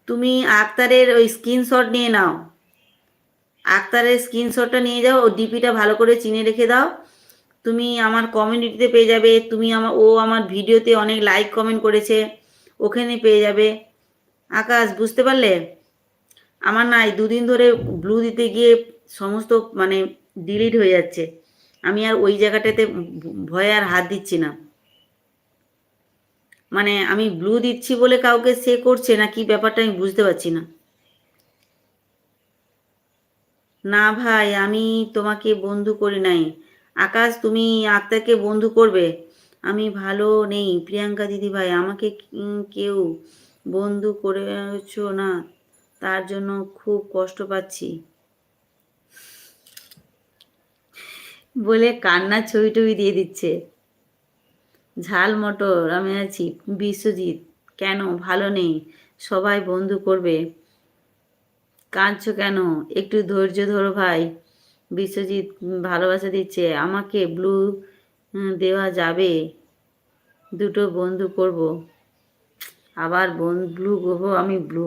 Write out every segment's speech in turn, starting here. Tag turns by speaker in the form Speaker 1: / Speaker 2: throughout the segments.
Speaker 1: তুমি আক্তারের ওই স্ক্রিনশট নিয়ে নাও, আক্তারের স্ক্রিনশটটা নিয়ে যাও, ও ডিপিটা ভালো করে চিনে রেখে দাও। তুমি আমার কমিউনিটিতে পেয়ে যাবে, তুমি আমার ভিডিওতে অনেক লাইক কমেন্ট করেছে, ওখানে পেয়ে যাবে। আকাশ, বুঝতে পারলে? আমার না এই দুদিন ধরে ব্লু দিতে গিয়ে সমস্ত মানে ডিলিট হয়ে যাচ্ছে, আমি আর ওই জায়গাটাতে ভয়ে আর হাত দিচ্ছি না। মানে আমি ব্লু দিচ্ছি বলে কাউকে সে করছে না কি ব্যাপারটা আমি বুঝতে পারছি না। না ভাই, আমি তোমাকে বন্ধু করি নাই। আকাশ, তুমি আক্তারকে বন্ধু করবে? আমি ভালো নেই প্রিয়াঙ্কা দিদি ভাই, আমাকে কেউ বন্ধু করেছো না, তার জন্য খুব কষ্ট পাচ্ছি বলে কান্নার ছবি টবি দিয়ে দিচ্ছে। ঝাল মটর, আমি আছি। বিশ্বজিৎ, কেন ভালো নেই? সবাই বন্ধু করবে, কাঁদছো কেন? একটু ধৈর্য ধরো ভাই। বিশ্বজিৎ ভালোবাসা দিচ্ছে। আমাকে ব্লু দেওয়া যাবে? দুটো বন্ধু করব, আবার ব্লু করবো আমি? ব্লু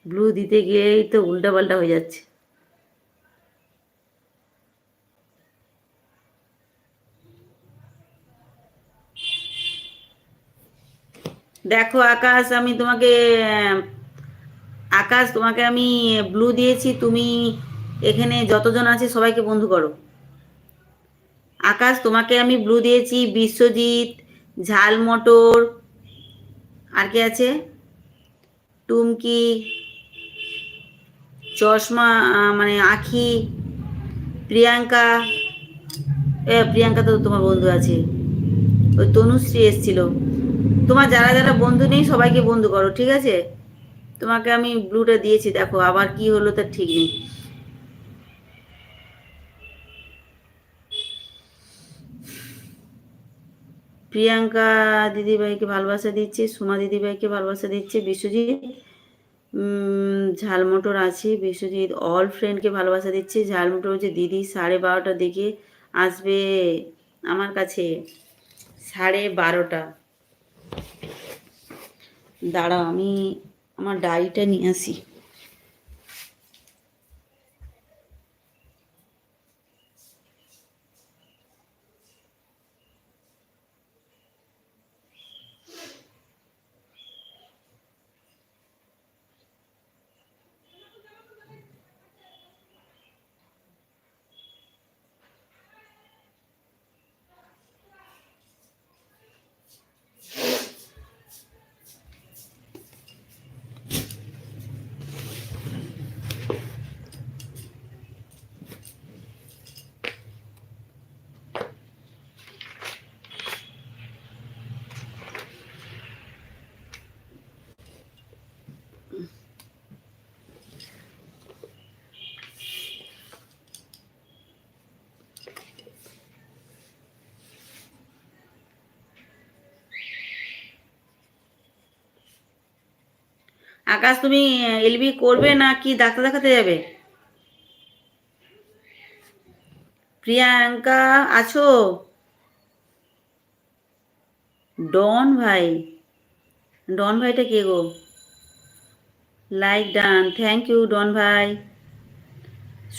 Speaker 1: ব্লু দিতে গিয়েই তো উল্টাপাল্টা হয়ে যাচ্ছে। দেখো আকাশ, আমি তোমাকে আকাশ তোমাকে আমি ব্লু দিয়েছি, তুমি এখানে যতজন আছে সবাইকে বন্ধু করো। আকাশ, তোমাকে আমি ব্লু দিয়েছি, বিশ্বজিৎ, ঝাল মটর, আর কে আছে, টুমকি, চশমা, মানে আখি, প্রিয়াঙ্কা। প্রিয়াঙ্কা তো তোমার বন্ধু আছে, ওই তনুশ্রী এসছিল। তোমার যারা যারা বন্ধু নেই সবাইকে বন্ধু করো, ঠিক আছে? তোমাকে আমি ব্লুটা দিয়েছি, দেখো আবার কি হলো তার ঠিক নেই। প্রিয়াঙ্কা দিদিভাইকে ভালোবাসা দিচ্ছে, সুমা দিদিভাইকে ভালোবাসা দিচ্ছে, বিশ্বজিৎ ঝালমোটর আছে, বিশ্বজিৎ অল ফ্রেন্ডকে ভালোবাসা দিচ্ছে। ঝালমোটর হচ্ছে দিদি 12:30টার দিকে আসবে আমার কাছে, 12:30। দাঁড়াও, আমি আমার ডায়েরিটা নিয়ে আসি। আকাশ, তুমি এলবি করবে না কি ডাক্তার দেখাতে যাবে? প্রিয়াঙ্কা, আছো? ডন ভাই, ডন ভাইটা কে গো? লাইক ডান, থ্যাংক ইউ ডন ভাই।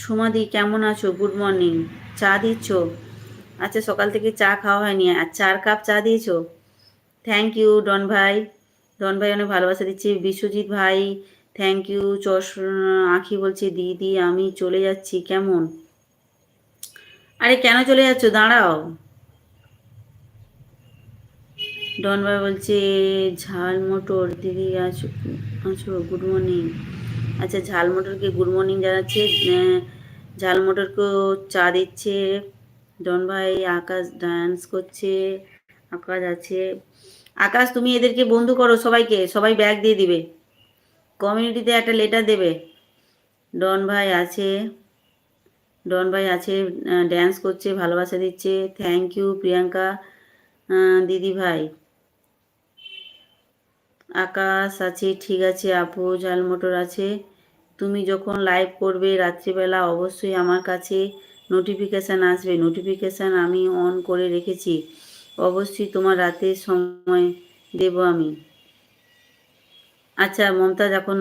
Speaker 1: সুমাদি, কেমন আছো? Good morning. চা দিচ্ছ? আচ্ছা, সকাল থেকে চা খাওয়া হয়নি, আর 4 কাপ চা দিয়েছো? থ্যাংক ইউ ডন ভাই। ডন ভাই অনেক ভালোবাসা দিচ্ছি। বিশ্বজিৎ ভাই, থ্যাংক ইউ। আঁখি বলছে দিদি আমি চলে যাচ্ছি, কেমন? আরে কেন চলে যাচ্ছ, দাঁড়াও। ডন ভাই বলছে ঝাল মটর দিদি আছো? আছো, গুড মর্নিং। আচ্ছা, ঝাল মটরকে গুড মর্নিং জানাচ্ছে। ঝাল মটরকেও চা দিচ্ছে ডন ভাই। আকাশ ডান্স করছে, আকাশ আছে। আকাশ, তুমি এদেরকে বন্ধু করো সবাইকে, সবাই ব্যাগ দিয়ে দিবে, কমিউনিটিতে একটা লেটার দেবে। ডন ভাই আছে, ডন ভাই আছে, ড্যান্স করছে, ভালোবাসা দিচ্ছে। থ্যাংক ইউ প্রিয়াঙ্কা দিদি ভাই। আকাশ আছে, ঠিক আছে আপু। ঝাল মটর আছে। তুমি যখন লাইভ করবে রাত্রিবেলা অবশ্যই আমার কাছে নোটিফিকেশান আসবে, নোটিফিকেশান আমি অন করে রেখেছি, অবশ্যই তোমার রাতের সময় দেব আমি। আচ্ছা মমতাজ, এখন